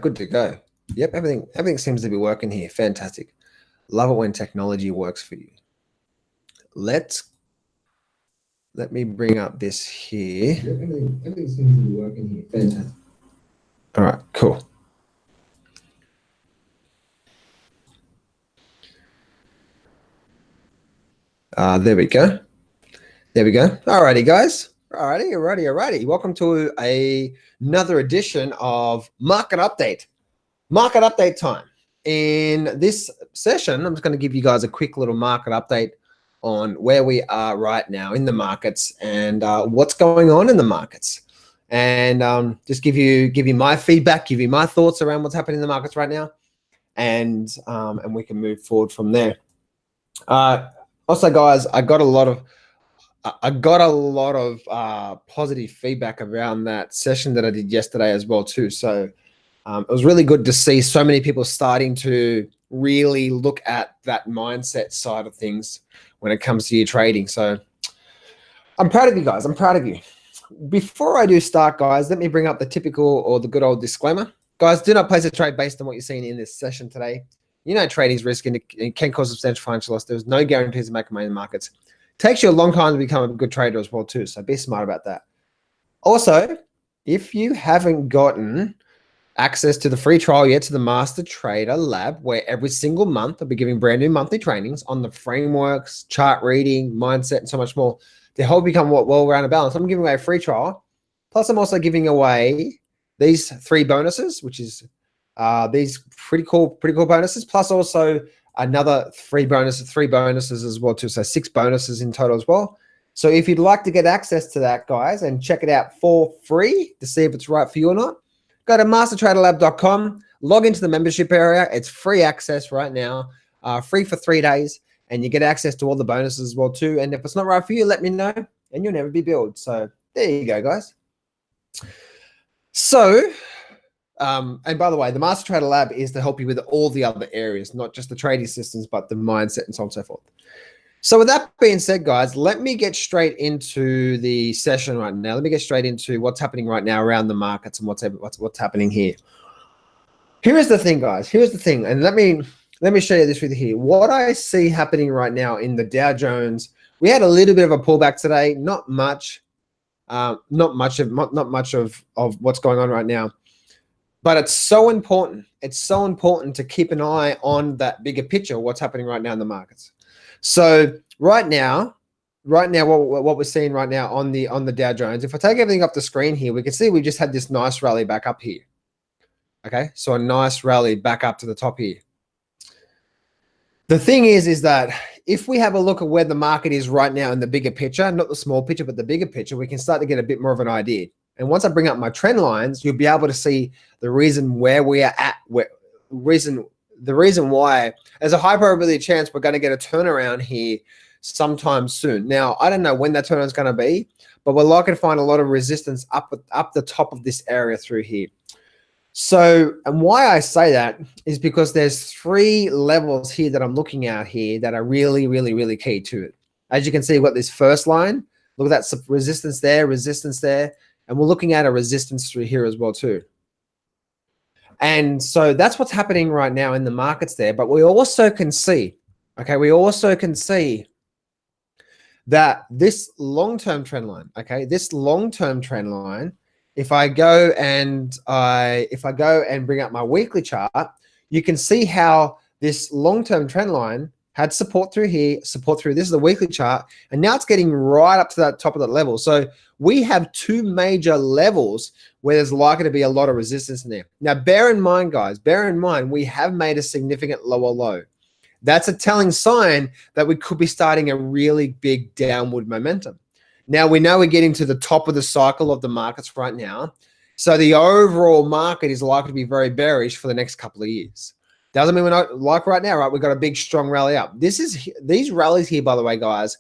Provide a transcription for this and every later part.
good to go. Yep, everything seems to be working here. Fantastic. Love it when technology works for you. Let me bring up this here. Yep, everything seems to be working here. Fantastic. All right, cool. There we go. There we go. Alrighty, guys. Alrighty. Welcome to another edition of Market Update. Market update time. In this session, I'm just going to give you guys a quick little market update on where we are right now in the markets and what's going on in the markets, and just give you my feedback, give you my thoughts around what's happening in the markets right now, and we can move forward from there. Also, guys, I got a lot of positive feedback around that session that I did yesterday as well too. So it was really good to see so many people starting to really look at that mindset side of things when it comes to your trading. So I'm proud of you guys. I'm proud of you. Before I do start, guys, let me bring up the typical or the good old disclaimer. Guys, do not place a trade based on what you're seeing in this session today. You know, trading is risky and it can cause substantial financial loss. There's no guarantees of making money in the markets. It takes you a long time to become a good trader as well too. So be smart about that. Also, if you haven't gotten access to the free trial yet to the Master Trader Lab, where every single month I'll be giving brand new monthly trainings on the frameworks, chart reading, mindset, and so much more to help you become well-rounded balance. I'm giving away a free trial. Plus, I'm also giving away these 3 bonuses, which is these pretty cool bonuses, plus also another 3 bonuses as well too. So 6 bonuses in total as well. So if you'd like to get access to that, guys, and check it out for free to see if it's right for you or not, go to mastertraderlab.com, log into the membership area. It's free access right now, free for 3 days, and you get access to all the bonuses as well too. And if it's not right for you, let me know, and you'll never be billed. So there you go, guys. So, and by the way, the Master Trader Lab is to help you with all the other areas, not just the trading systems, but the mindset and so on and so forth. So with that being said, guys, let me get straight into the session right now. Let me get straight into what's happening right now around the markets and what's happening here. Here is the thing, guys. Here's the thing, and let me show you this with you here. What I see happening right now in the Dow Jones, we had a little bit of a pullback today. Not much of what's going on right now. But it's so important. It's so important to keep an eye on that bigger picture, what's happening right now in the markets. So right now, what we're seeing right now on the Dow Jones, if I take everything off the screen here, we can see we just had this nice rally back up here. Okay, so a nice rally back up to the top here. The thing is that if we have a look at where the market is right now in the bigger picture, not the small picture, but the bigger picture, we can start to get a bit more of an idea. And once I bring up my trend lines, you'll be able to see the reason where we are at, the reason why there's a high probability chance we're going to get a turnaround here sometime soon. Now, I don't know when that turnaround is going to be, but we're likely to find a lot of resistance up the top of this area through here. So, and why I say that is because there's 3 levels here that I'm looking at here that are really, really, really key to it. As you can see, we've got this first line. Look at that resistance there. And we're looking at a resistance through here as well too. And so that's what's happening right now in the markets there. But we also can see, okay, that this long-term trend line, okay, this long-term trend line, if I go and bring up my weekly chart, you can see how this long-term trend line had support through here, support through. This is the weekly chart, and now it's getting right up to that top of that level. So we have 2 major levels where there's likely to be a lot of resistance in there. Now, bear in mind, guys, we have made a significant lower low. That's a telling sign that we could be starting a really big downward momentum. Now, we know we're getting to the top of the cycle of the markets right now. So the overall market is likely to be very bearish for the next couple of years. Doesn't mean we're not like right now, right? We've got a big, strong rally up. These rallies here, by the way, guys,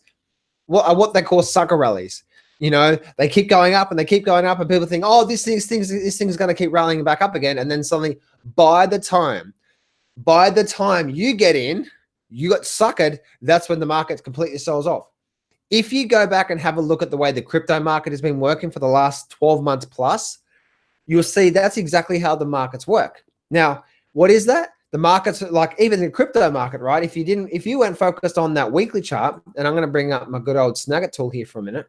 what they call sucker rallies. You know, they keep going up and they keep going up, and people think, oh, this thing's going to keep rallying back up again. And then suddenly, by the time you get in, you got suckered. That's when the market completely sells off. If you go back and have a look at the way the crypto market has been working for the last 12 months plus, you'll see that's exactly how the markets work. Now, what is that? The markets, like even the crypto market, right? If you weren't focused on that weekly chart, and I'm going to bring up my good old Snagit tool here for a minute.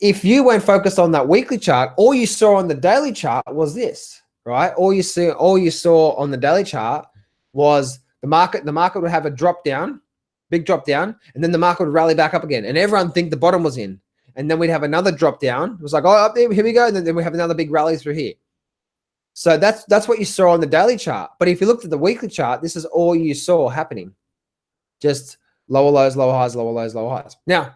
If you weren't focused on that weekly chart, all you saw on the daily chart was this, right? All you saw on the daily chart was the market would have a drop down, big drop down, and then the market would rally back up again. And everyone think the bottom was in. And then we'd have another drop down. It was like, oh, up there, here we go. And then we have another big rally through here. So that's what you saw on the daily chart. But if you looked at the weekly chart, this is all you saw happening. Just lower lows, lower highs, lower lows, lower highs. Now,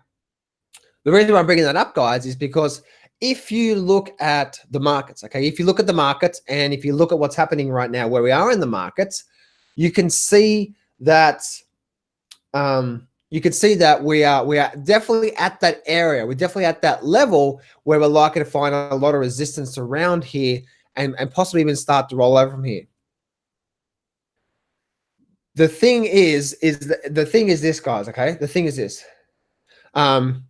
the reason why I'm bringing that up, guys, is because if you look at the markets, okay, if you look at the markets and if you look at what's happening right now, where we are in the markets, you can see that we are definitely at that area. We're definitely at that level where we're likely to find a lot of resistance around here and possibly even start to roll over from here. The thing is this, guys, okay? The thing is this. The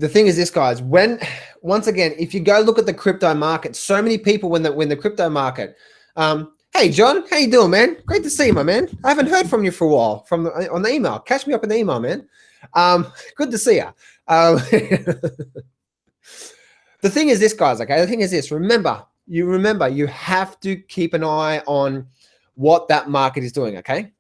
thing is this, guys, once again, if you go look at the crypto market, so many people when the crypto market, hey John, how you doing, man? Great to see you, my man. I haven't heard from you for a while on the email. Catch me up in the email, man. Good to see you. The thing is this, guys, okay? The thing is this, remember, you have to keep an eye on what that market is doing, okay?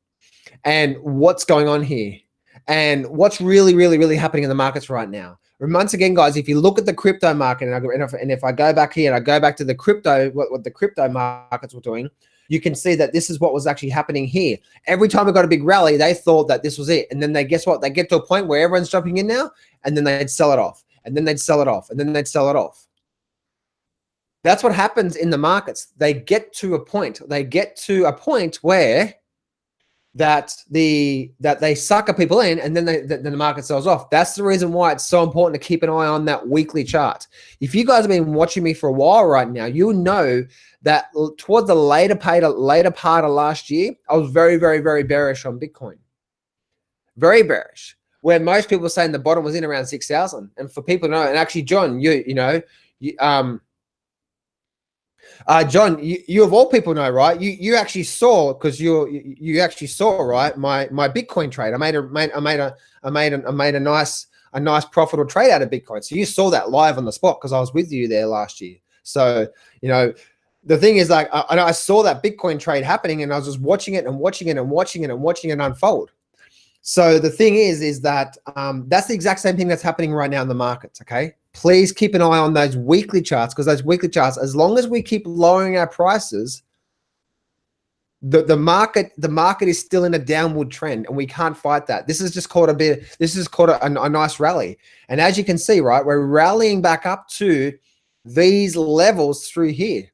And what's going on here and what's really, really, really happening in the markets right now. And once again, guys, if you look at the crypto market and if I go back here and I go back to the crypto, what the crypto markets were doing, you can see that this is what was actually happening here. Every time we got a big rally, they thought that this was it. And then guess what? They get to a point where everyone's jumping in now, and then they'd sell it off. And then they'd sell it off. And then they'd sell it off. That's what happens in the markets. They get to a point. They get to a point where that they sucker people in, and then the market sells off. That's the reason why it's so important to keep an eye on that weekly chart. If you guys have been watching me for a while right now, you'll know that towards the later part of last year, I was very, very, very bearish on Bitcoin. Very bearish. Where most people were saying the bottom was in around 6,000. And for people to know, and actually, John, John, you of all people know, right? You actually saw, because you actually saw, right, my Bitcoin trade. I made a nice profitable trade out of Bitcoin. So you saw that live on the spot because I was with you there last year. So the thing is, like, I saw that Bitcoin trade happening, and I was just watching it and watching it and watching it and watching it unfold. So the thing is that that's the exact same thing that's happening right now in the markets. Okay. Please keep an eye on those weekly charts, because those weekly charts, as long as we keep lowering our prices, the market is still in a downward trend, and we can't fight that. This is just called a nice rally. And as you can see, right, we're rallying back up to these levels through here.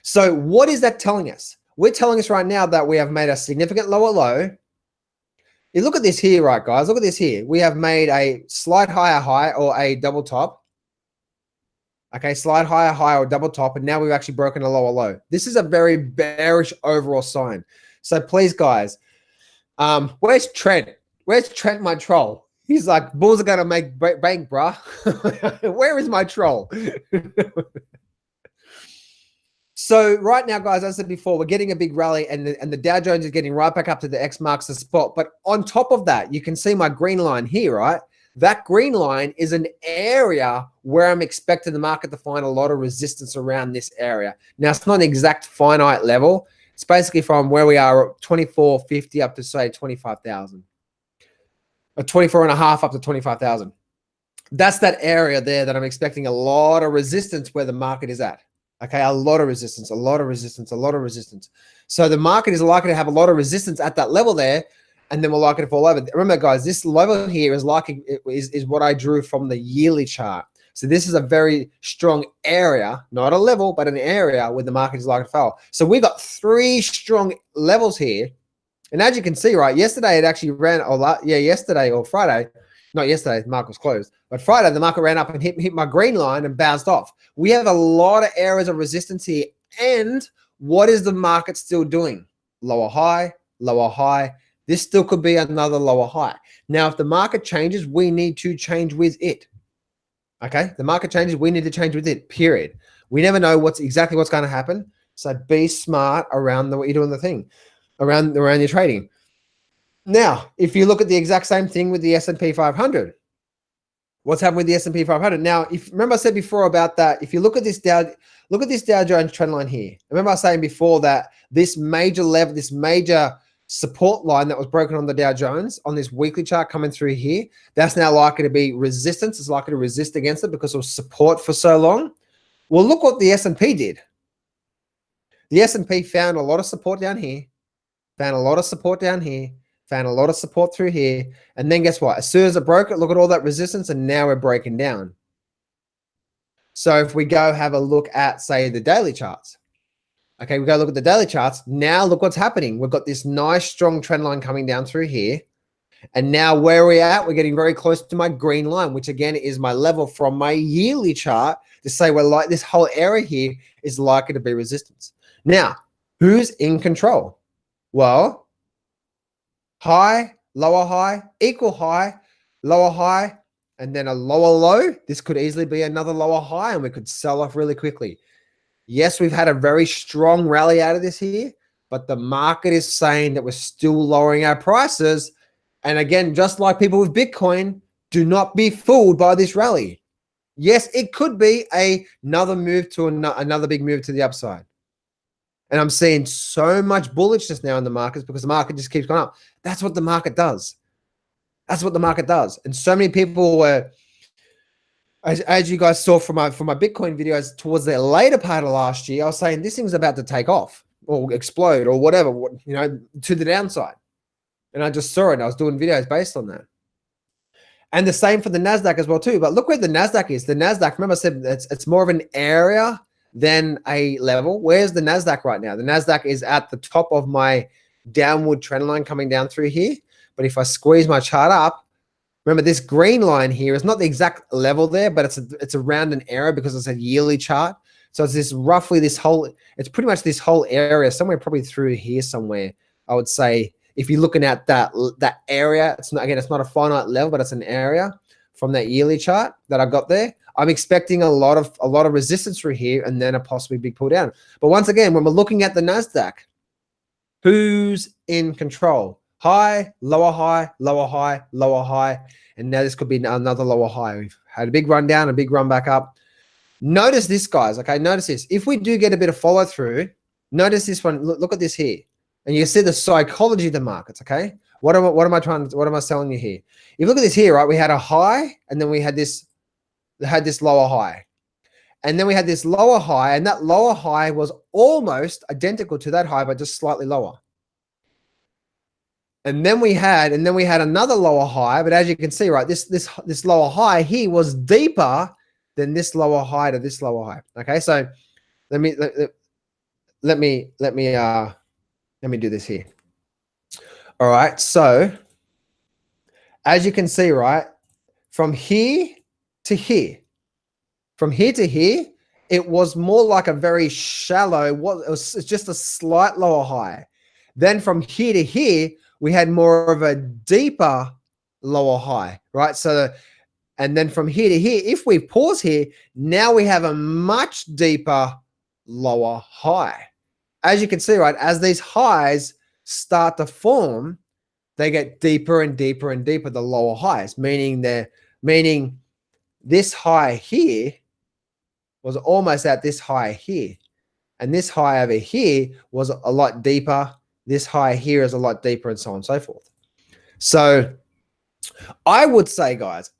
So what is that telling us? We're telling us right now that we have made a significant lower low. You look at this here, right, guys? Look at this here. We have made a slight higher high or a double top. Okay, slight higher high or double top, and now we've actually broken a lower low. This is a very bearish overall sign. So please, guys, where's Trent? Where's Trent, my troll? He's like, bulls are gonna make bank, bruh. Where is my troll? So right now, guys, as I said before, we're getting a big rally, and the Dow Jones is getting right back up to the X marks the spot. But on top of that, you can see my green line here, right? That green line is an area where I'm expecting the market to find a lot of resistance around this area. Now, it's not an exact finite level. It's basically from where we are at 2450 up to, say, 25,000. Or 24.5 up to 25,000. That's that area there that I'm expecting a lot of resistance where the market is at. Okay, a lot of resistance, a lot of resistance, a lot of resistance. So the market is likely to have a lot of resistance at that level there, and then we're likely to fall over. Remember, guys, this level here is what I drew from the yearly chart. So this is a very strong area, not a level, but an area where the market is likely to fall. So we got 3 strong levels here. And as you can see, right, yesterday it actually ran, yesterday or Friday, not yesterday, the market was closed, but Friday the market ran up and hit my green line and bounced off. We have a lot of areas of resistance here. And what is the market still doing? Lower high, lower high. This still could be another lower high. Now, if the market changes, we need to change with it. Okay, the market changes. We need to change with it. Period. We never know exactly what's going to happen. So be smart around what you're doing the thing, around your trading. Now, if you look at the exact same thing with the S&P 500, what's happened with the S&P 500? Now, if remember I said before about that, if you look at this Dow Jones trend line here. Remember I was saying before that this major level, this major support line that was broken on the Dow Jones on this weekly chart coming through here, that's now likely to be resistance. It's likely to resist against it because it was support for so long. Well, look what the S&P did. The S&P found a lot of support down here, found a lot of support down here, found a lot of support through here. And then guess what? As soon as it broke it, look at all that resistance, and now we're breaking down. So if we go have a look at, say, the daily charts. Okay, we go look at the daily charts. Now look what's happening. We've got this nice strong trend line coming down through here. And now where are we at? We're getting very close to my green line, which again is my level from my yearly chart to say we're like this whole area here is likely to be resistance. Now, who's in control? Well, high, lower high, equal high, lower high, and then a lower low. This could easily be another lower high and we could sell off really quickly. Yes, we've had a very strong rally out of this here, but the market is saying that we're still lowering our prices. And again, just like people with Bitcoin, do not be fooled by this rally. Yes, it could be another move to another big move to the upside. And I'm seeing so much bullishness now in the markets because the market just keeps going up. That's what the market does. That's what the market does. And so many people were, as you guys saw from my Bitcoin videos towards the later part of last year, I was saying this thing's about to take off or explode or whatever, you know, to the downside. And I just saw it and I was doing videos based on that. And the same for the NASDAQ as well too. But look where the NASDAQ is. The NASDAQ, remember I said it's more of an area than a level. Where's the NASDAQ right now? The NASDAQ is at the top of my downward trend line coming down through here. But if I squeeze my chart up, remember this green line here is not the exact level there, but it's around an area because it's a yearly chart. So it's this roughly this whole, it's pretty much this whole area, somewhere probably through here somewhere, I would say. If you're looking at that area, it's not, again, it's not a finite level, but it's an area from that yearly chart that I got there. I'm expecting a lot of resistance through here and then a possibly big pull down. But once again, when we're looking at the NASDAQ, who's in control? High, lower high, lower high, lower high. And now this could be another lower high. We've had a big run down, a big run back up. Notice this, guys. Okay, notice this. If we do get a bit of follow through, notice this one. Look at this here. And you see the psychology of the markets, okay? What am I selling you here? If you look at this here, right? We had a high and then we had this lower high. And then we had this lower high, and that lower high was almost identical to that high, but just slightly lower. And then we had another lower high, but as you can see, right, this lower high here was deeper than this lower high to this lower high. Okay, so let me do this here. All right, so as you can see, right, from here to here, it was more like a very shallow, it was just a slight lower high. Then from here to here, we had more of a deeper lower high, right? So, and then from here to here, if we pause here, now we have a much deeper lower high. As you can see, right, as these highs start to form, they get deeper and deeper and deeper, the lower highs, meaning this high here was almost at this high here. And this high over here was a lot deeper. This high here is a lot deeper, and so on and so forth. So I would say, guys,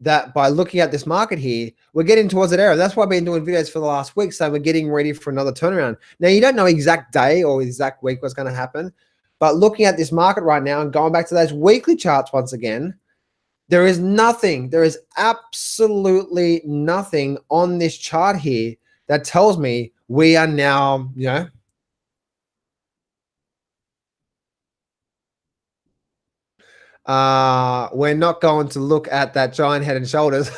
that by looking at this market here, we're getting towards that area. That's why I've been doing videos for the last week. So we're getting ready for another turnaround. Now, you don't know exact day or exact week what's going to happen, but looking at this market right now and going back to those weekly charts once again, there is absolutely nothing on this chart here that tells me we are now, you know, we're not going to look at that giant head and shoulders.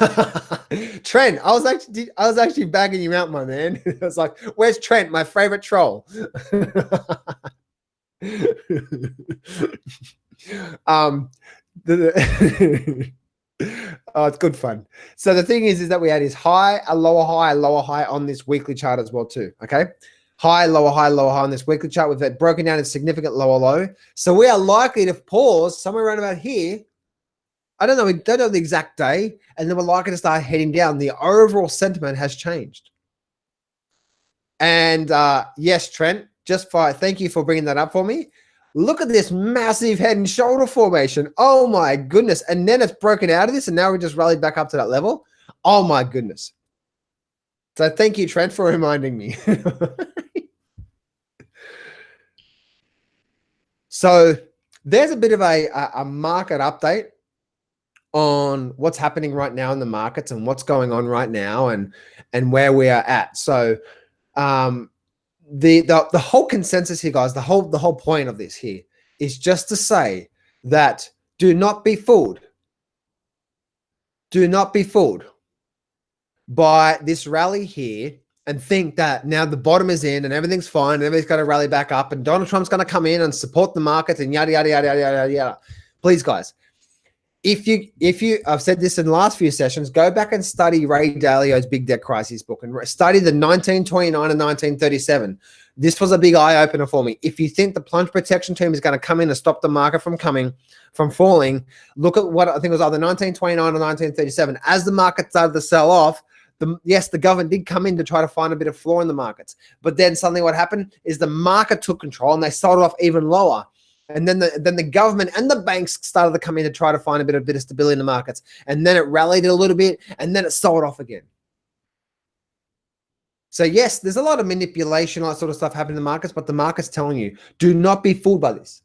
Trent, I was actually bagging you out, my man. It was like, where's Trent, my favorite troll? Oh, it's good fun. So the thing is that we had this high, a lower high on this weekly chart as well too. Okay, high, lower high on this weekly chart. We've had broken down a significant lower low. So we are likely to pause somewhere around about here. I don't know. We don't know the exact day, and then we're likely to start heading down. The overall sentiment has changed. And yes, Trent, thank you for bringing that up for me. Look at this massive head and shoulder formation. Oh my goodness. And then it's broken out of this, and now we just rallied back up to that level. Oh my goodness. So thank you, Trent, for reminding me. So there's a bit of a market update on what's happening right now in the markets and what's going on right now and where we are at. So the whole consensus here, guys, the whole point of this here is just to say that do not be fooled. Do not be fooled by this rally here and think that now the bottom is in and everything's fine and everything's going to rally back up and Donald Trump's going to come in and support the markets and yada, yada, yada, yada, yada, yada. Please, guys, if you, I've said this in the last few sessions, go back and study Ray Dalio's Big Debt Crisis book and study the 1929 and 1937. This was a big eye opener for me. If you think the plunge protection team is going to come in and stop the market from falling, look at what I think it was either 1929 or 1937. As the market started to sell off, yes, the government did come in to try to find a bit of floor in the markets. But then suddenly what happened is the market took control and they sold it off even lower. And then the government and the banks started to come in to try to find a bit of stability in the markets. And then it rallied a little bit and then it sold off again. So yes, there's a lot of manipulation, all that sort of stuff happening in the markets, but the market's telling you, do not be fooled by this.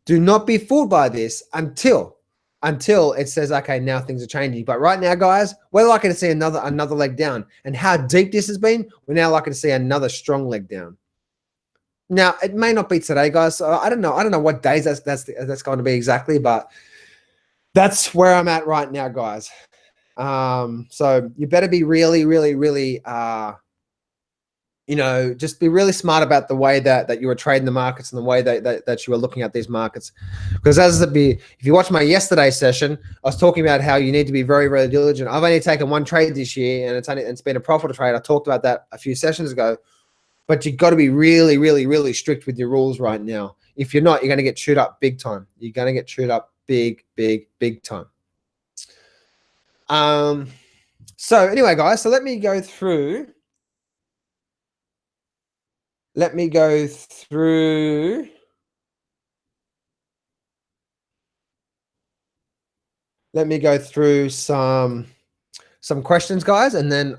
Do not be fooled by this until it says, okay, now things are changing. But right now, guys, we're likely to see another leg down. And how deep this has been, we're now likely to see another strong leg down. Now, it may not be today, guys. So I don't know. I don't know what days that's going to be exactly, but that's where I'm at right now, guys. So you better be really, really, really, just be really smart about the way that you are trading the markets and the way that you are looking at these markets. Because if you watch my yesterday session, I was talking about how you need to be very, very diligent. I've only taken one trade this year, and it's been a profitable trade. I talked about that a few sessions ago. But you've got to be really, really, really strict with your rules right now. If you're not, you're going to get chewed up big time. You're going to get chewed up big, big, big time. So anyway, guys, so let me go through some questions, guys, and then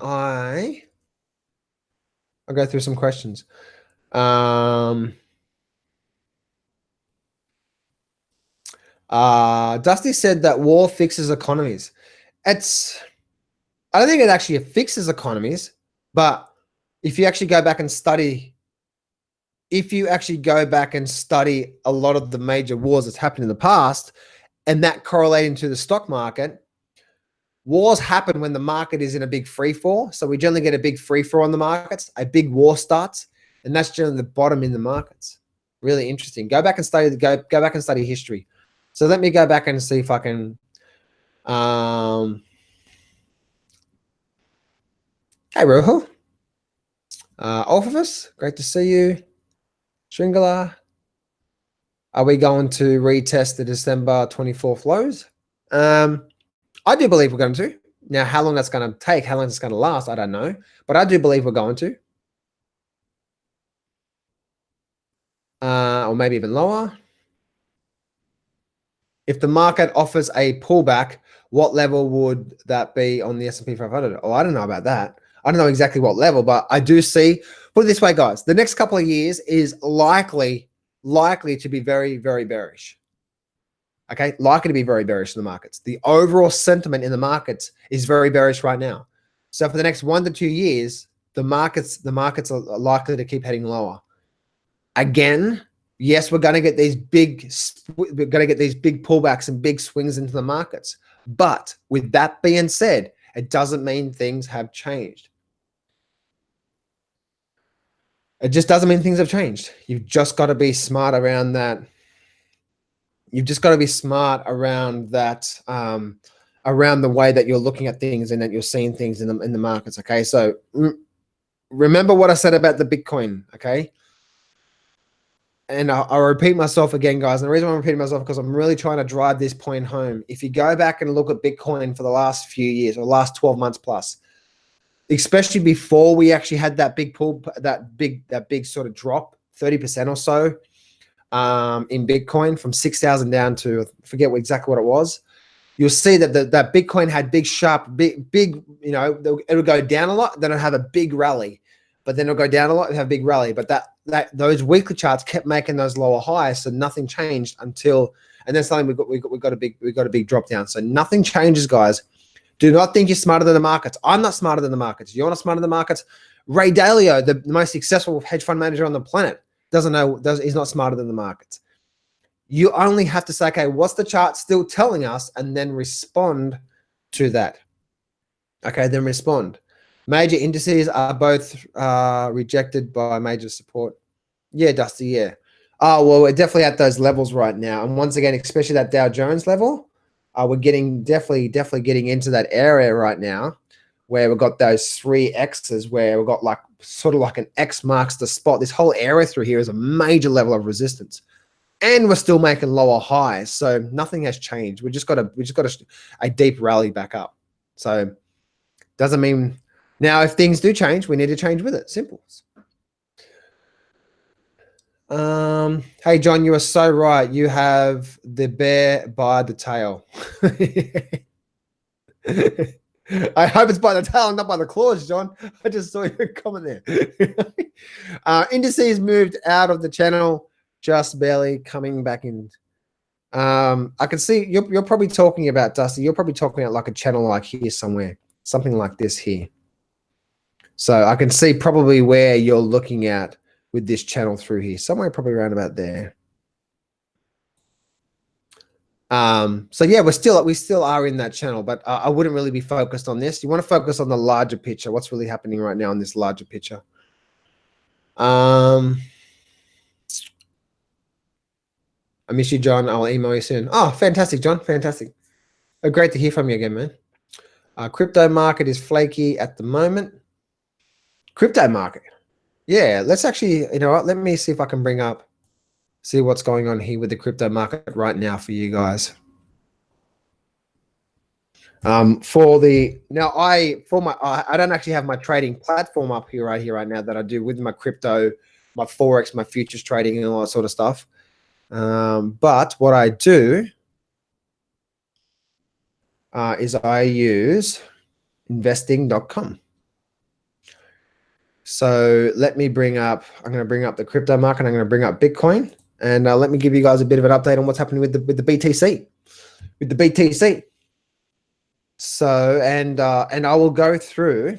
I'll go through some questions. Dusty said that war fixes economies. I don't think it actually fixes economies, but if you actually go back and study a lot of the major wars that's happened in the past, and that correlating to the stock market, wars happen when the market is in a big free fall. So we generally get a big free fall on the markets, a big war starts, and that's generally the bottom in the markets. Really interesting. Go back and study history. So let me go back and see if I can. Hey, Rojo. Orpheus, great to see you. Stringler. Are we going to retest the December 24th lows? I do believe we're going to. Now, how long that's going to take, how long it's going to last, I don't know. But I do believe we're going to. Or maybe even lower. If the market offers a pullback, what level would that be on the S&P 500? Oh, I don't know about that. I don't know exactly what level, but I do see, put it this way, guys, the next couple of years is likely to be very, very bearish. Okay, likely to be very bearish in the markets. The overall sentiment in the markets is very bearish right now. So for the next 1 to 2 years, the markets are likely to keep heading lower. Again, yes, we're going to get these big pullbacks and big swings into the markets. But with that being said, it doesn't mean things have changed. It just doesn't mean things have changed. You've just got to be smart around that. You've just got to be smart around that around the way that you're looking at things and that you're seeing things in the markets. Okay, so remember what I said about the Bitcoin. Okay, and I'll repeat myself again, guys. And the reason I'm repeating myself because I'm really trying to drive this point home. If you go back and look at Bitcoin for the last few years or last 12 months plus, especially before we actually had that big pull, that big sort of drop, 30% or so in Bitcoin from 6,000 down to, I forget exactly what it was. You'll see that that Bitcoin had big, sharp, big, you know, it'll go down a lot, then it'll have a big rally, but then it'll go down a lot and have a big rally. But those weekly charts kept making those lower highs, so nothing changed until, and then suddenly we got a big drop down. So nothing changes, guys. Do not think you're smarter than the markets. I'm not smarter than the markets. You're not smarter than the markets. Ray Dalio, the most successful hedge fund manager on the planet, he's not smarter than the markets. You only have to say, okay, what's the chart still telling us? And then respond to that. Okay, then respond. Major indices are both rejected by major support. Yeah, Dusty, yeah. Oh, well, we're definitely at those levels right now. And once again, especially that Dow Jones level, we're getting definitely getting into that area right now where we've got those 3 X's where we've got like sort of like an X marks the spot. This whole area through here is a major level of resistance. And we're still making lower highs, so nothing has changed. We just got a deep rally back up. So doesn't mean now if things do change, we need to change with it. Simple. Hey John, you are so right. You have the bear by the tail. I hope it's by the tail, not by the claws, John. I just saw your comment there. Indices moved out of the channel. Just barely coming back in. I can see you're probably talking about, Dusty. You're probably talking about like a channel like here somewhere, something like this here. So I can see probably where you're looking at with this channel through here, somewhere probably around about there. So yeah, we still are in that channel, but I wouldn't really be focused on this. You want to focus on the larger picture. What's really happening right now in this larger picture? I miss you, John. I'll email you soon. Oh, fantastic, John. Fantastic. Oh, great to hear from you again, man. Crypto market is flaky at the moment. Crypto market. Yeah, let's actually, you know what? Let me see if I can see what's going on here with the crypto market right now for you guys. I don't actually have my trading platform up here right now that I do with my crypto, my Forex, my futures trading and all that sort of stuff. But what I do is I use investing.com. So let me I'm going to bring up the crypto market. I'm going to bring up Bitcoin, and let me give you guys a bit of an update on what's happening with the BTC, So, and I will go through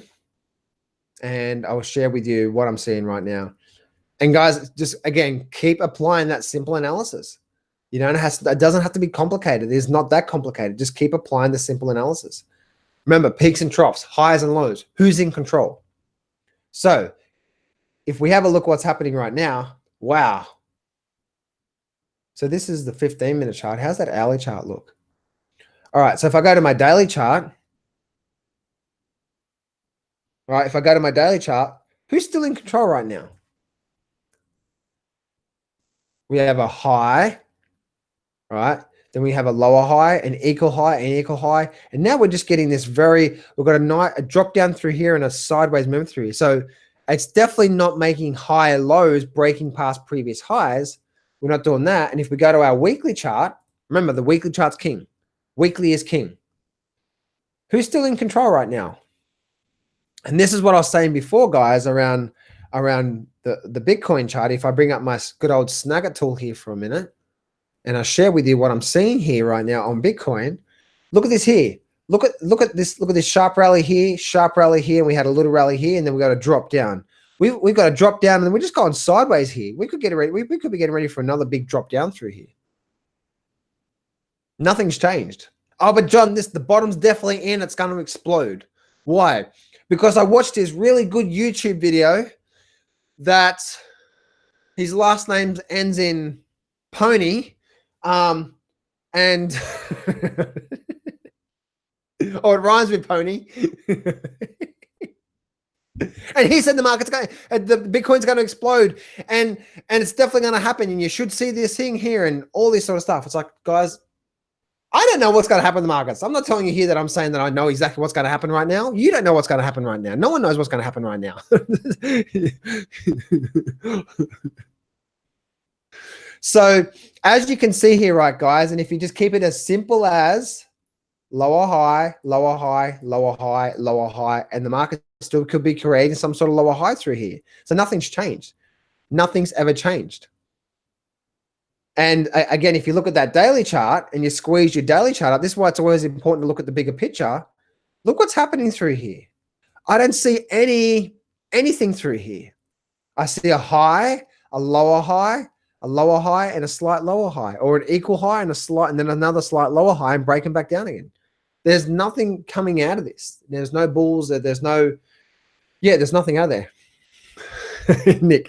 and I will share with you what I'm seeing right now. And guys, just again, keep applying that simple analysis. You don't it doesn't have to be complicated. It's not that complicated. Just keep applying the simple analysis. Remember, peaks and troughs, highs and lows. Who's in control? So if we have a look what's happening right now, wow. So this is the 15-minute chart. How's that hourly chart look? All right, so if I go to my daily chart, who's still in control right now? We have a high, right? Then we have a lower high, an equal high, an equal high. And now we're just getting this we've got a drop down through here and a sideways movement through here. So it's definitely not making higher lows, breaking past previous highs. We're not doing that. And if we go to our weekly chart, remember the weekly chart's king. Weekly is king. Who's still in control right now? And this is what I was saying before, guys, around the Bitcoin chart. If I bring up my good old Snagit tool here for a minute, and I share with you what I'm seeing here right now on Bitcoin. Look at this here. Look at this sharp rally here, and we had a little rally here, and then we got a drop down. We've got a drop down, and then we're just going sideways here. We could get ready. We could be getting ready for another big drop down through here. Nothing's changed. Oh, but John, the bottom's definitely in. It's going to explode. Why? Because I watched this really good YouTube video that his last name ends in Pony. And Oh, it rhymes with pony. And he said the market's going, the Bitcoin's going to explode, and it's definitely going to happen. And you should see this thing here and all this sort of stuff. It's like, guys, I don't know what's going to happen in the markets. I'm not telling you here that I'm saying that I know exactly what's going to happen right now. You don't know what's going to happen right now. No one knows what's going to happen right now. So as you can see here, right, guys, and if you just keep it as simple as lower high, lower high, lower high, lower high, and the market still could be creating some sort of lower high through here. So nothing's changed. Nothing's ever changed. And again, if you look at that daily chart and you squeeze your daily chart up, this is why it's always important to look at the bigger picture. Look what's happening through here. I don't see anything through here. I see a high, a lower high, a lower high, and a slight lower high, or an equal high and a slight, and then another slight lower high and breaking back down again. There's nothing coming out of this. There's no bulls. There's no, yeah, there's nothing out there. Nick.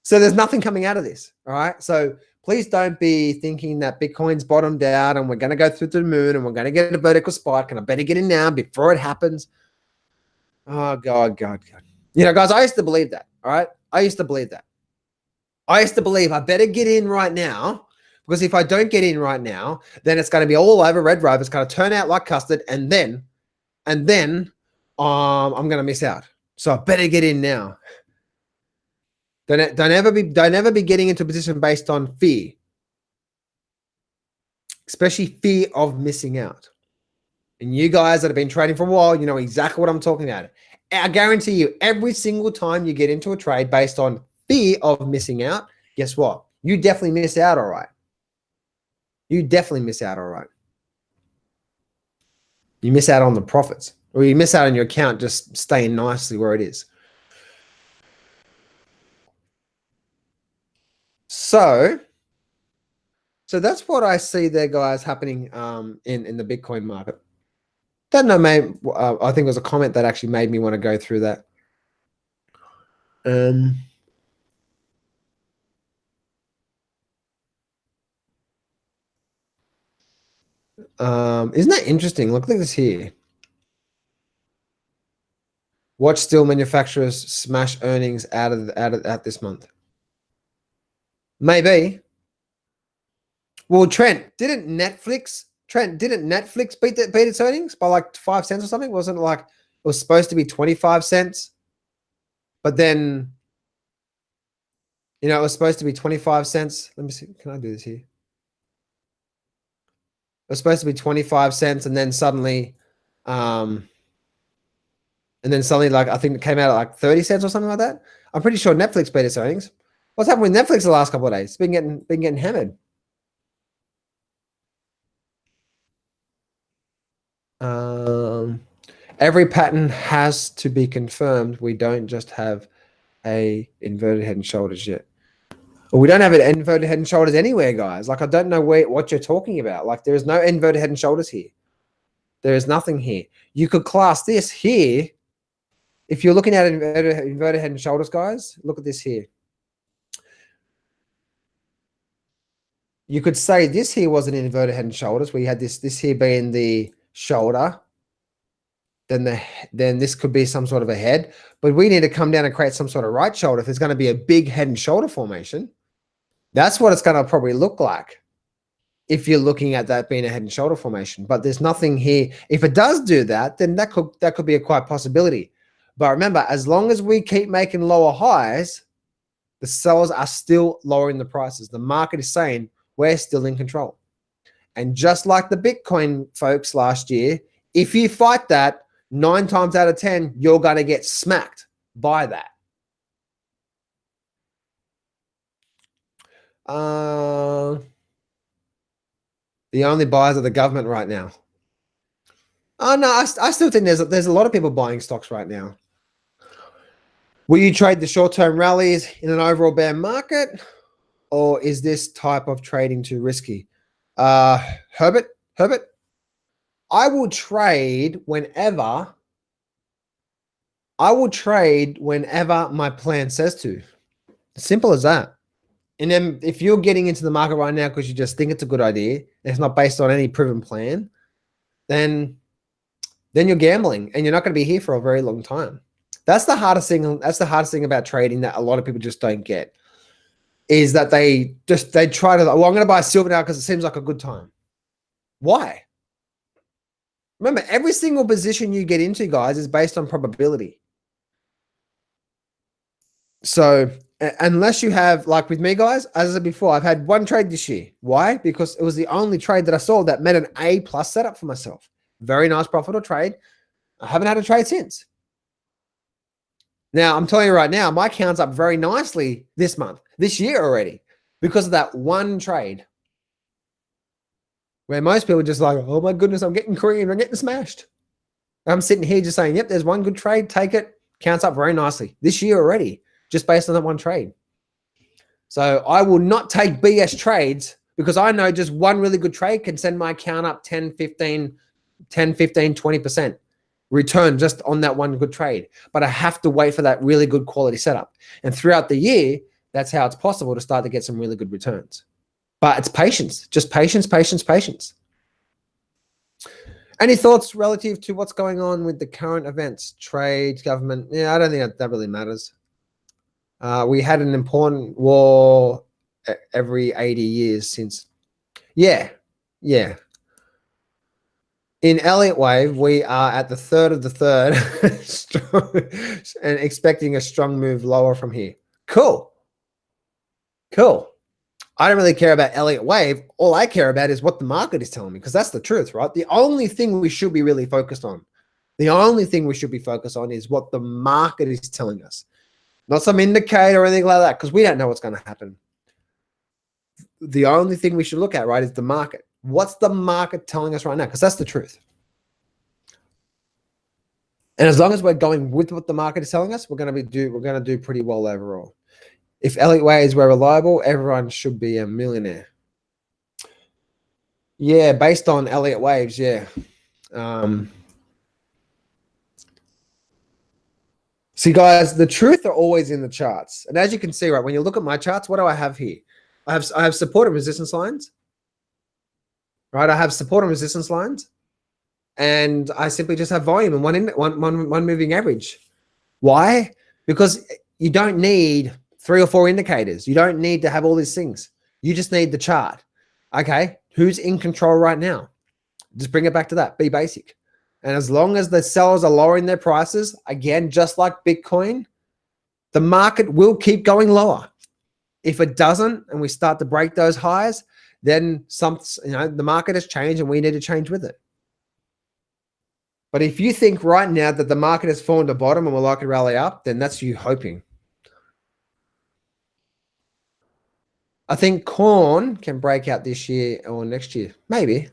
So there's nothing coming out of this. All right. So please don't be thinking that Bitcoin's bottomed out and we're going to go through the moon and we're going to get a vertical spike and I better get in now before it happens. Oh, God. You know, guys, I used to believe that. All right. I used to believe that. I used to believe I better get in right now, because if I don't get in right now, then it's going to be all over Red Rover. It's going to turn out like custard, and then I'm going to miss out. So I better get in now. Don't ever be getting into a position based on fear, especially fear of missing out. And you guys that have been trading for a while, you know exactly what I'm talking about. I guarantee you, every single time you get into a trade based on fear of missing out, guess what? You definitely miss out. All right. You definitely miss out. All right. You miss out on the profits, or you miss out on your account just staying nicely where it is. So that's what I see there, guys, happening in the Bitcoin market. Don't know, maybe I think it was a comment that actually made me want to go through that. Isn't that interesting? Look at this here. Watch steel manufacturers smash earnings out this month. Maybe. Well, Trent, didn't Netflix beat its earnings by like 5 cents or something? Wasn't it like it was supposed to be 25 cents? But then, you know, it was supposed to be 25 cents. Let me see. Can I do this here? It was supposed to be 25 cents, and then suddenly, like I think it came out at like 30 cents or something like that. I'm pretty sure Netflix beat its earnings. What's happened with Netflix the last couple of days? It's been getting hammered. Every pattern has to be confirmed. We don't just have a inverted head and shoulders yet. Well, we don't have an inverted head and shoulders anywhere, guys. Like, I don't know what you're talking about. Like, there is no inverted head and shoulders here. There is nothing here. You could class this here. If you're looking at inverted head and shoulders, guys, look at this here. You could say this here was an inverted head and shoulders, where you had this here being the shoulder. Then this could be some sort of a head, but we need to come down and create some sort of right shoulder. If there's going to be a big head and shoulder formation, that's what it's going to probably look like if you're looking at that being a head and shoulder formation. But there's nothing here. If it does do that, then that could be a quite possibility. But remember, as long as we keep making lower highs, the sellers are still lowering the prices. The market is saying we're still in control. And just like the Bitcoin folks last year, if you fight that, 9 times out of 10, you're going to get smacked by that. The only buyers are the government right now. Oh, no, I still think there's a lot of people buying stocks right now. Will you trade the short-term rallies in an overall bear market, or is this type of trading too risky? Herbert, I will trade whenever my plan says to. Simple as that. And then if you're getting into the market right now because you just think it's a good idea, and it's not based on any proven plan, then you're gambling and you're not going to be here for a very long time. That's the hardest thing. That's the hardest thing about trading that a lot of people just don't get, is that they try to, well, I'm going to buy silver now because it seems like a good time. Why? Remember, every single position you get into, guys, is based on probability. So unless you have, like with me, guys, as I said before, I've had one trade this year. Why? Because it was the only trade that I saw that made an A+ setup for myself. Very nice, profitable trade. I haven't had a trade since. Now, I'm telling you right now, my account's up very nicely this month, this year already, because of that one trade. Where most people are just like, oh my goodness, I'm getting creamed, I'm getting smashed. I'm sitting here just saying, yep, there's one good trade, take it. Counts up very nicely this year already, just based on that one trade. So I will not take BS trades because I know just one really good trade can send my account up 10, 15, 20% return just on that one good trade. But I have to wait for that really good quality setup. And throughout the year, that's how it's possible to start to get some really good returns. But it's patience, just patience, patience, patience. Any thoughts relative to what's going on with the current events, trade, government? Yeah, I don't think that really matters. We had an important war every 80 years since. Yeah. In Elliott Wave, we are at the third of the third and expecting a strong move lower from here. Cool. I don't really care about Elliott Wave. All I care about is what the market is telling me, because that's the truth, right? The only thing we should be really focused on, is what the market is telling us. Not some indicator or anything like that, because we don't know what's going to happen. The only thing we should look at, right, is the market. What's the market telling us right now? Because that's the truth. And as long as we're going with what the market is telling us, we're going to do pretty well overall. If Elliott Waves were reliable, everyone should be a millionaire. Yeah, based on Elliott Waves, yeah. See, guys, the truth are always in the charts. And as you can see, right, when you look at my charts, what do I have here? I have support and resistance lines. Right, I have support and resistance lines. And I simply just have volume and one moving average. Why? Because you don't need 3 or 4 indicators. You don't need to have all these things. You just need the chart. Okay, who's in control right now? Just bring it back to that. Be basic. And as long as the sellers are lowering their prices, again, just like Bitcoin, the market will keep going lower. If it doesn't, and we start to break those highs, then the market has changed and we need to change with it. But if you think right now that the market has fallen to bottom and will likely rally up, then that's you hoping. I think corn can break out this year or next year. Maybe.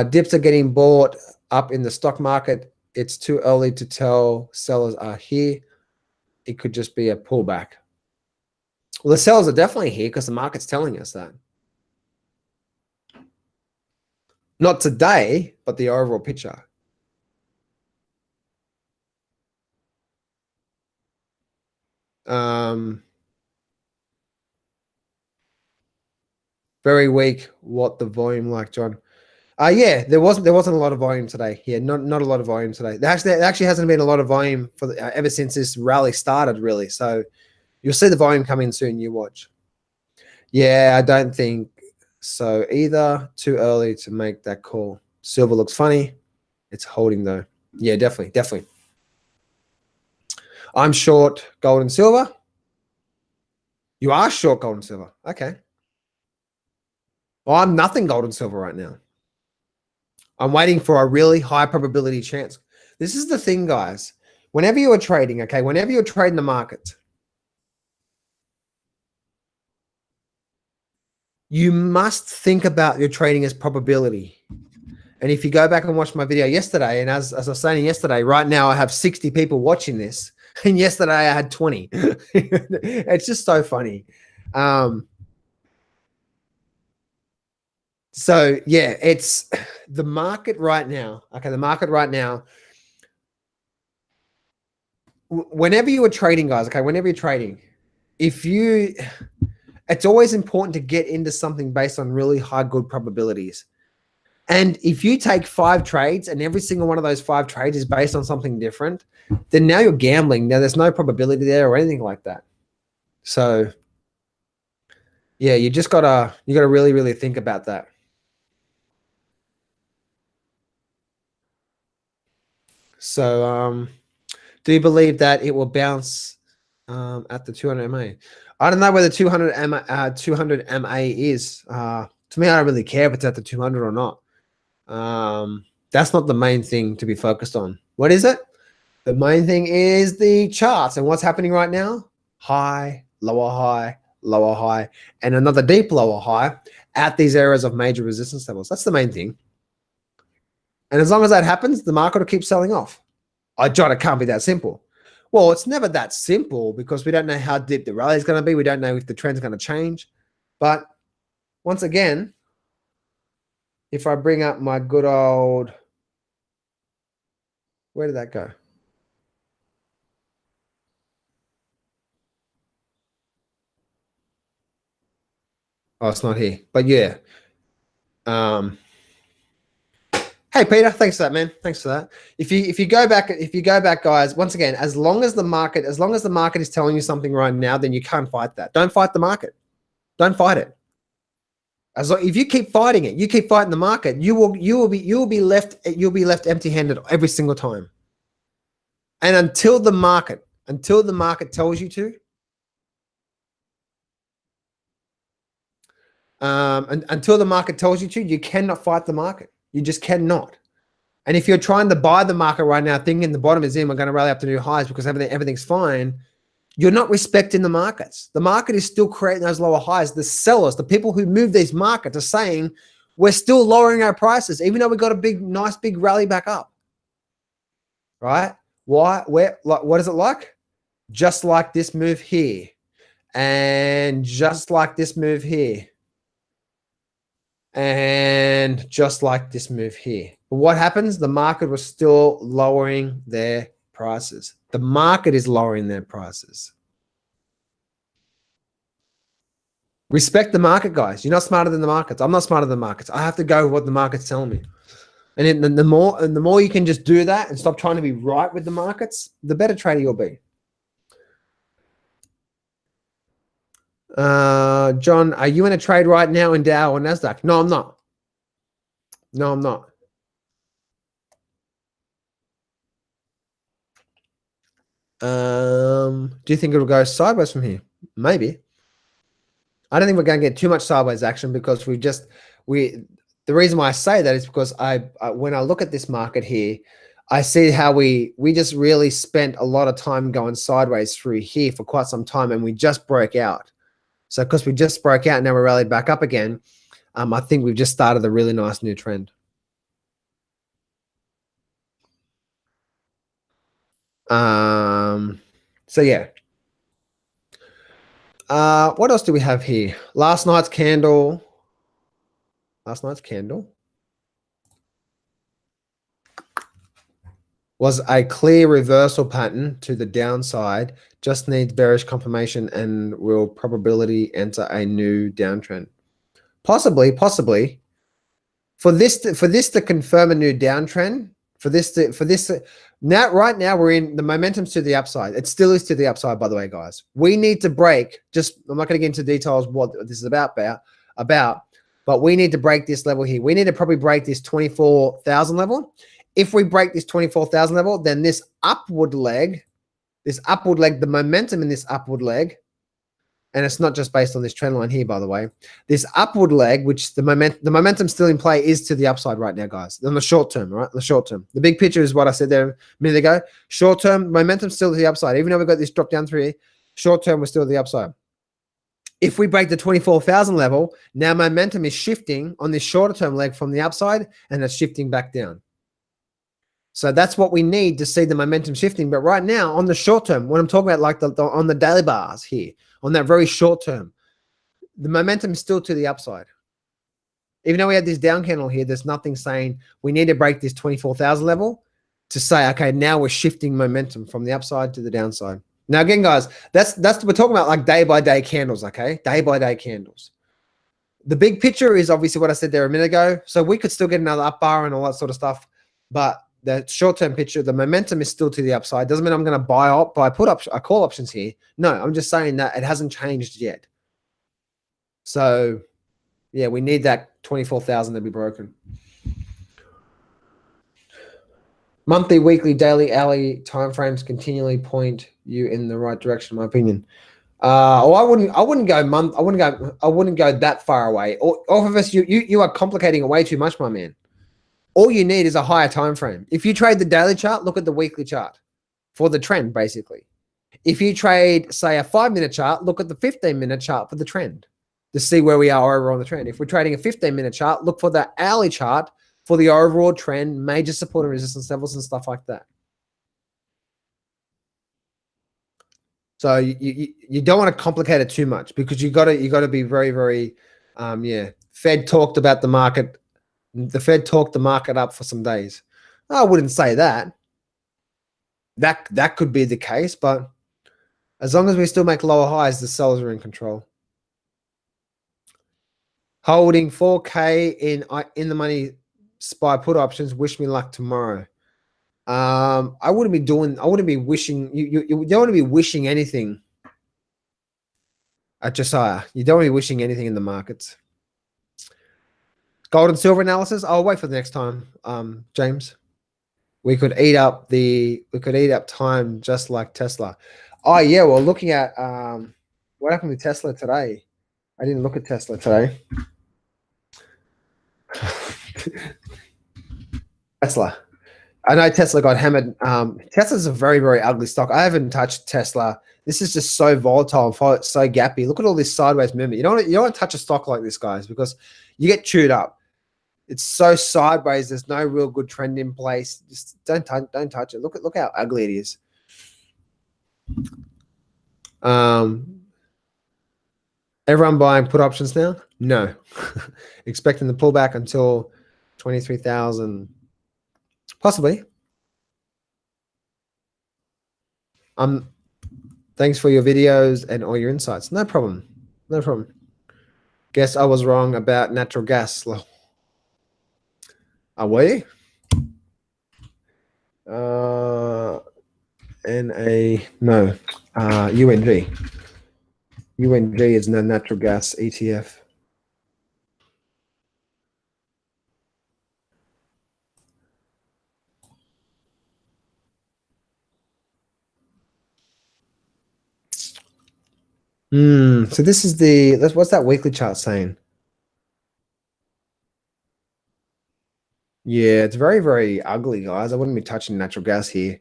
Dips are getting bought up in the stock market. It's too early to tell sellers are here. It could just be a pullback. Well, the sellers are definitely here because the market's telling us that. Not today, but the overall picture. Very weak. What the volume like, John? Yeah, there wasn't a lot of volume today. Yeah, not a lot of volume today. There actually hasn't been a lot of volume for ever since this rally started, really. So you'll see the volume come in soon. You watch. Yeah, I don't think so either. Too early to make that call. Silver looks funny. It's holding though. Yeah, definitely. I'm short gold and silver. You are short gold and silver. Okay. Well, I'm nothing gold and silver right now. I'm waiting for a really high probability chance. This is the thing, guys. Whenever you are trading, okay, whenever you're trading the market, you must think about your trading as probability. And if you go back and watch my video yesterday, and as I was saying yesterday, right now I have 60 people watching this, and yesterday I had 20. It's just so funny. So yeah, it's the market right now. Okay, the market right now. Whenever you are trading, guys, okay, whenever you're trading, it's always important to get into something based on really high good probabilities. And if you take 5 trades and every single one of those 5 trades is based on something different, then now you're gambling. Now there's no probability there or anything like that. So yeah, you gotta really, really think about that. So do you believe that it will bounce at the 200 MA? I don't know where the 200 MA is. To me, I don't really care if it's at the 200 or not. That's not the main thing to be focused on. What is it? The main thing is the charts and what's happening right now. High, lower high, lower high, and another deep lower high at these areas of major resistance levels. That's the main thing. And as long as that happens, the market will keep selling off. John, it can't be that simple. Well, it's never that simple because we don't know how deep the rally is going to be. We don't know if the trend's going to change. But once again, if I bring up my good old, where did that go? Oh, it's not here. But yeah. Hey Peter, thanks for that, man. Thanks for that. If you go back, guys, once again, as long as the market is telling you something right now, then you can't fight that. Don't fight the market. Don't fight it. If you keep fighting it, you keep fighting the market, you'll be left empty-handed every single time. And until the market tells you to, until the market tells you to, you cannot fight the market. You just cannot. And if you're trying to buy the market right now, thinking the bottom is in, we're going to rally up to new highs because everything's fine, you're not respecting the markets. The market is still creating those lower highs. The sellers, the people who move these markets are saying, we're still lowering our prices, even though we got a nice big rally back up. Right? Why? What is it like? Just like this move here. And just like this move here. And just like this move here. But what happens? The market was still lowering their prices. The market is lowering their prices. Respect the market, guys. You're not smarter than the markets. I'm not smarter than the markets. I have to go with what the market's telling me. And the more you can just do that and stop trying to be right with the markets, the better trader you'll be. John, are you in a trade right now in Dow or NASDAQ? No, I'm not. No, I'm not. Do you think it'll go sideways from here? Maybe. I don't think we're going to get too much sideways action because the reason why I say that is because when I look at this market here, I see how we just really spent a lot of time going sideways through here for quite some time, and we just broke out. So because we just broke out, now we're rallied back up again. I think we've just started a really nice new trend. So yeah. What else do we have here? Last night's candle was a clear reversal pattern to the downside, just needs bearish confirmation and will probability enter a new downtrend. Possibly. For this to confirm a new downtrend, right now we're in the momentum's to the upside. It still is to the upside, by the way, guys. We need to break, I'm not going to get into details what this is about, but we need to break this level here. We need to probably break this 24,000 level. If we break this 24,000 level, then this upward leg, the momentum in this upward leg, and it's not just based on this trend line here, by the way, this upward leg, which the momentum still in play is to the upside right now, guys, on the short term, right? The short term. The big picture is what I said there a minute ago. Short term, momentum still to the upside. Even though we've got this drop down through here, short term, we're still to the upside. If we break the 24,000 level, now momentum is shifting on this shorter term leg from the upside, and it's shifting back down. So that's what we need to see the momentum shifting. But right now, on the short term, when I'm talking about like on the daily bars here, on that very short term, the momentum is still to the upside. Even though we had this down candle here, there's nothing saying we need to break this 24,000 level to say, okay, now we're shifting momentum from the upside to the downside. Now, again, guys, that's we're talking about like day by day candles, okay? Day by day candles. The big picture is obviously what I said there a minute ago. So we could still get another up bar and all that sort of stuff, but the short-term picture, the momentum is still to the upside. Doesn't mean I'm going to buy call options here. No, I'm just saying that it hasn't changed yet. So, yeah, we need that 24,000 to be broken. Monthly, weekly, daily, hourly timeframes continually point you in the right direction, in my opinion. I wouldn't go that far away. All of us, you are complicating it way too much, my man. All you need is a higher time frame. If you trade the daily chart, look at the weekly chart for the trend, basically. If you trade, say, a 5-minute chart, look at the 15-minute chart for the trend to see where we are over on the trend. If we're trading a 15-minute chart, look for the hourly chart for the overall trend, major support and resistance levels and stuff like that. So you don't want to complicate it too much, because you got to be very, very Fed talked about the market. The Fed talked the market up for some days. I wouldn't say that. That could be the case, but as long as we still make lower highs, the sellers are in control. Holding 4K in the money SPY put options. Wish me luck tomorrow. I wouldn't be wishing you don't want to be wishing anything at Josiah. You don't want to be wishing anything in the markets. Gold and silver analysis. I'll wait for the next time, James. We could eat up time just like Tesla. Oh yeah, well, looking at what happened with Tesla today. I didn't look at Tesla today. Tesla. I know Tesla got hammered. Tesla's a very, very ugly stock. I haven't touched Tesla. This is just so volatile, so gappy. Look at all this sideways movement. You don't want to touch a stock like this, guys, because you get chewed up. It's so sideways. There's no real good trend in place. Just don't touch it. Look how ugly it is. Everyone buying put options now? No. Expecting the pullback until 23,000. Possibly. Thanks for your videos and all your insights. No problem. No problem. Guess I was wrong about natural gas. Are we? No. UNG. UNG is no natural gas ETF. So this is what's that weekly chart saying? Yeah, it's very, very ugly, guys. I wouldn't be touching natural gas here.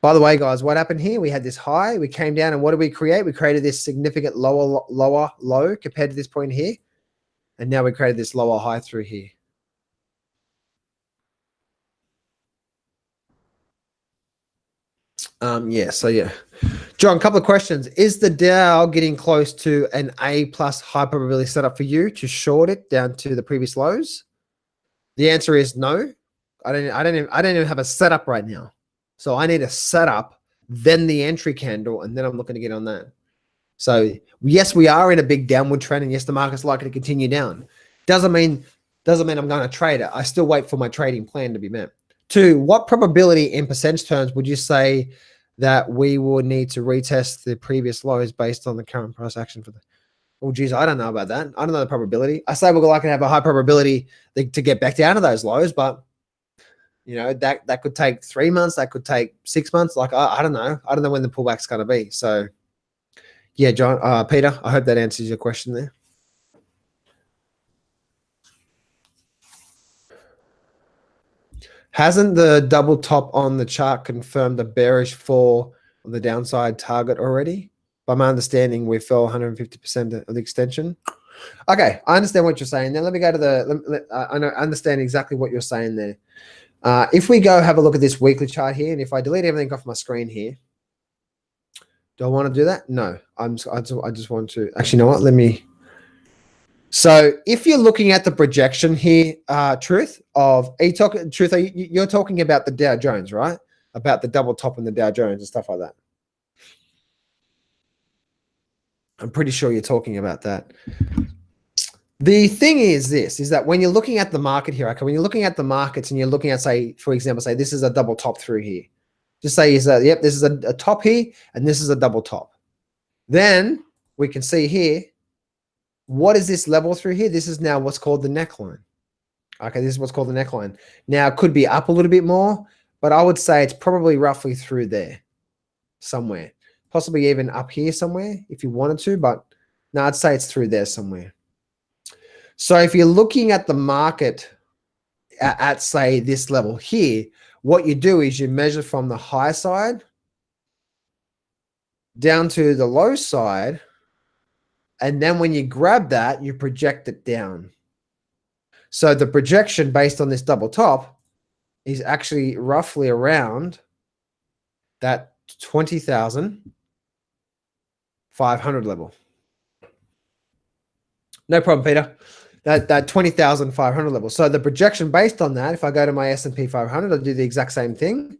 By the way, guys, what happened here? We had this high, we came down, and what did we create? We created this significant lower low compared to this point here. And now we created this lower high through here. John, a couple of questions. Is the Dow getting close to an A+ high probability setup for you to short it down to the previous lows? The answer is no. I don't even have a setup right now. So I need a setup, then the entry candle, and then I'm looking to get on that. So yes, we are in a big downward trend, and yes, the market's likely to continue down. Doesn't mean I'm going to trade it. I still wait for my trading plan to be met. 2, what probability in percentage terms would you say that we will need to retest the previous lows based on the current price action for the? Oh, geez, I don't know about that. I don't know the probability. I say we're likely to have a high probability to get back down to those lows, but you know that could take 3 months. That could take 6 months. Like I don't know. I don't know when the pullback's going to be. So, yeah, John, Peter, I hope that answers your question there. Hasn't the double top on the chart confirmed a bearish fall on the downside target already? By my understanding, we fell 150% of the extension. Okay, I understand what you're saying. Now let me go to I understand exactly what you're saying there. If we go have a look at this weekly chart here, and if I delete everything off my screen here, do I want to do that? No, I just want to. Actually, you know what? Let me. So if you're looking at the projection here, Truth, you're talking about the Dow Jones, right? About the double top in the Dow Jones and stuff like that. I'm pretty sure you're talking about that. The thing is this, is that when you're looking at the market here, okay, when you're looking at the markets and you're looking at, say, for example, say this is a double top through here. Just say, is that, yep, this is a top here and this is a double top. Then we can see here, what is this level through here? This is now what's called the neckline. Okay, this is what's called the neckline. Now, it could be up a little bit more, but I would say it's probably roughly through there somewhere. Possibly even up here somewhere if you wanted to, but no, I'd say it's through there somewhere. So if you're looking at the market at say, this level here, what you do is you measure from the high side down to the low side, and then when you grab that, you project it down. So the projection based on this double top is actually roughly around that 20,500 level. No problem, Peter. That 20,500 level. So the projection based on that, if I go to my S&P 500, I'll do the exact same thing.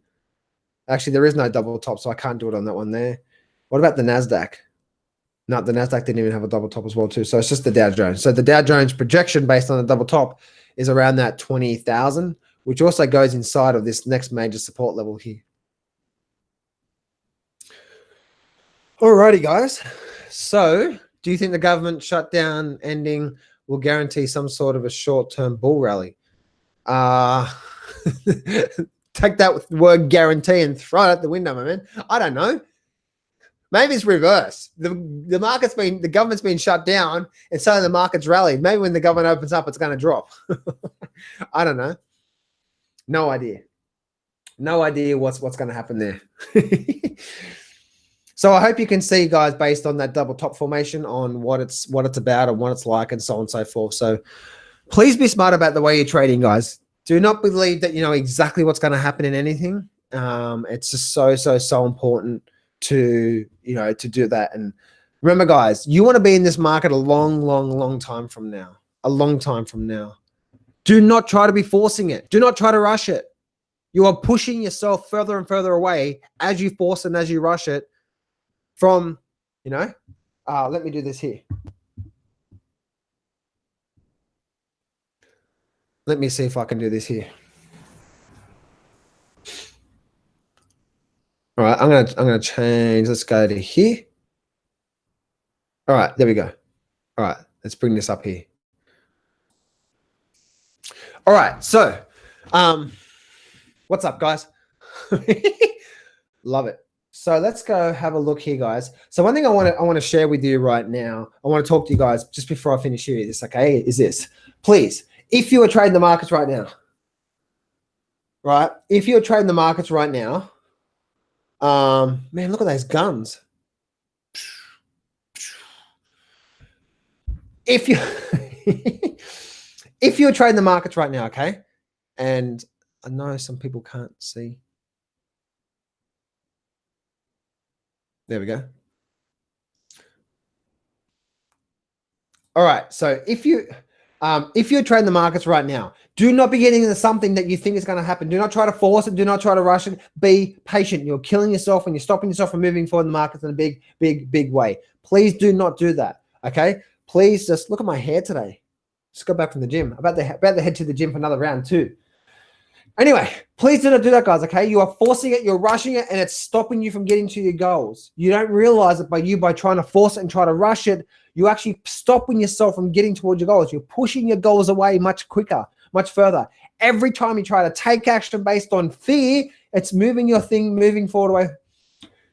Actually, there is no double top, so I can't do it on that one there. What about the NASDAQ? No, the NASDAQ didn't even have a double top as well too. So it's just the Dow Jones. So the Dow Jones projection based on the double top is around that 20,000, which also goes inside of this next major support level here. Alrighty, guys. So do you think the government shutdown ending will guarantee some sort of a short-term bull rally? Take that word guarantee and throw it out the window, my man. I don't know. Maybe it's reverse. The government's been shut down, and so the market's rallied. Maybe when the government opens up, it's going to drop. I don't know. No idea. No idea what's going to happen there. So I hope you can see, guys, based on that double top formation, on what it's about and what it's like, and so on and so forth. So please be smart about the way you're trading, guys. Do not believe that you know exactly what's going to happen in anything. It's just so important to do that. And remember, guys, you want to be in this market a long time from now. A long time from now. Do not try to be forcing it. Do not try to rush it. You are pushing yourself further and further away as you force and as you rush it from, let me do this here. Let me see if I can do this here. All right, I'm gonna change. Let's go to here. All right, there we go. All right, let's bring this up here. All right, so what's up, guys? Love it. So let's go have a look here, guys. So one thing I want to share with you right now, I want to talk to you guys just before I finish here. This, okay, is this. Please, if you are trading the markets right now, right? If you're trading the markets right now, man, look at those guns. If you if you're trading the markets right now, okay, and I know some people can't see. There we go. All right. So if you're trading the markets right now, do not be getting into something that you think is going to happen. Do not try to force it. Do not try to rush it. Be patient. You're killing yourself and you're stopping yourself from moving forward in the markets in a big way. Please do not do that. Okay. Please just look at my hair today. Just got back from the gym. About to head to the gym for another round too. Anyway, please do not do that, guys, okay? You are forcing it, you're rushing it, and it's stopping you from getting to your goals. You don't realize it by trying to force it and try to rush it, you're actually stopping yourself from getting towards your goals. You're pushing your goals away much quicker, much further. Every time you try to take action based on fear, it's moving your thing, moving forward away.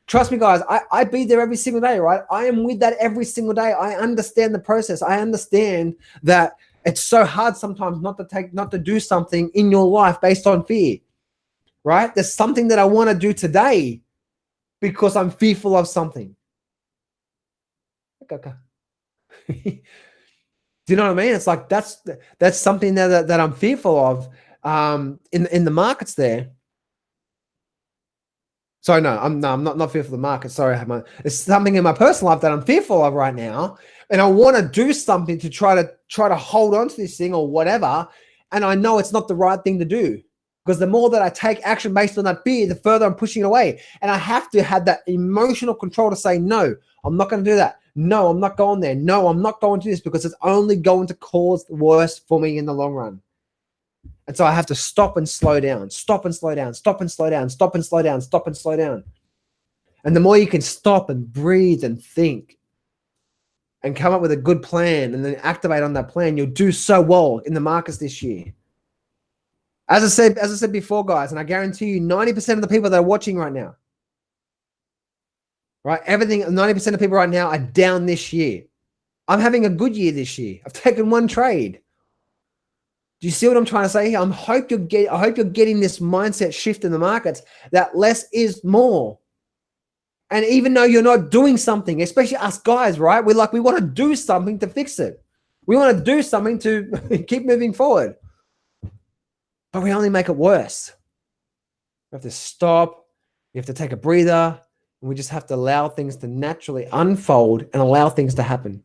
Trust me, guys, I be there every single day, right? I am with that every single day. I understand the process. I understand that it's so hard sometimes not to do something in your life based on fear, right? There's something that I want to do today because I'm fearful of something. Okay. Do you know what I mean? It's like that's something that I'm fearful of in the markets there. Sorry, no, I'm not fearful of the market. Sorry, it's something in my personal life that I'm fearful of right now, and I want to do something to try to hold on to this thing or whatever. And I know it's not the right thing to do because the more that I take action based on that fear, the further I'm pushing it away. And I have to have that emotional control to say, no, I'm not going to do that. No, I'm not going there. No, I'm not going to this because it's only going to cause worse for me in the long run. And so I have to stop and slow down, stop and slow down, stop and slow down, stop and slow down, stop and slow down. And the more you can stop and breathe and think and come up with a good plan and then activate on that plan, you'll do so well in the markets this year. As I said before, guys, and I guarantee you 90% of the people that are watching right now, right? 90% of people right now are down this year. I'm having a good year this year. I've taken one trade. Do you see what I'm trying to say here? I hope you're getting this mindset shift in the markets that less is more. And even though you're not doing something, especially us guys, right? We want to do something to fix it. We want to do something to keep moving forward. But we only make it worse. We have to stop. We have to take a breather. And we just have to allow things to naturally unfold and allow things to happen.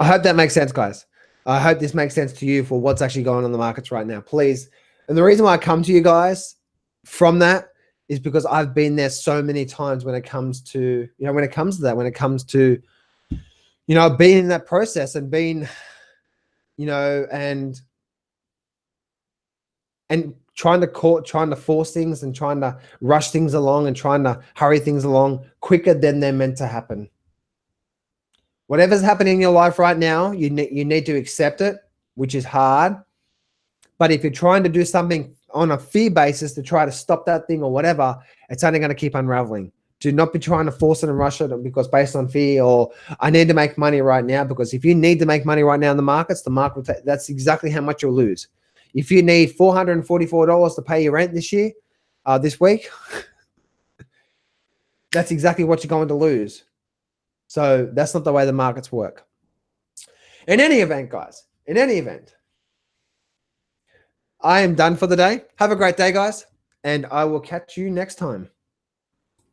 I hope that makes sense, guys. I hope this makes sense to you for what's actually going on in the markets right now, please. And the reason why I come to you guys from that is because I've been there so many times when it comes to, when it comes to being in that process and being, and trying to force things and trying to rush things along and trying to hurry things along quicker than they're meant to happen. Whatever's happening in your life right now, you need to accept it, which is hard. But if you're trying to do something on a fear basis to try to stop that thing or whatever, it's only going to keep unraveling. Do not be trying to force it and rush it because based on fear or I need to make money right now, because if you need to make money right now in the markets, that's exactly how much you'll lose. If you need $444 to pay your rent this week, that's exactly what you're going to lose. So that's not the way the markets work. In any event, guys, I am done for the day. Have a great day, guys, and I will catch you next time.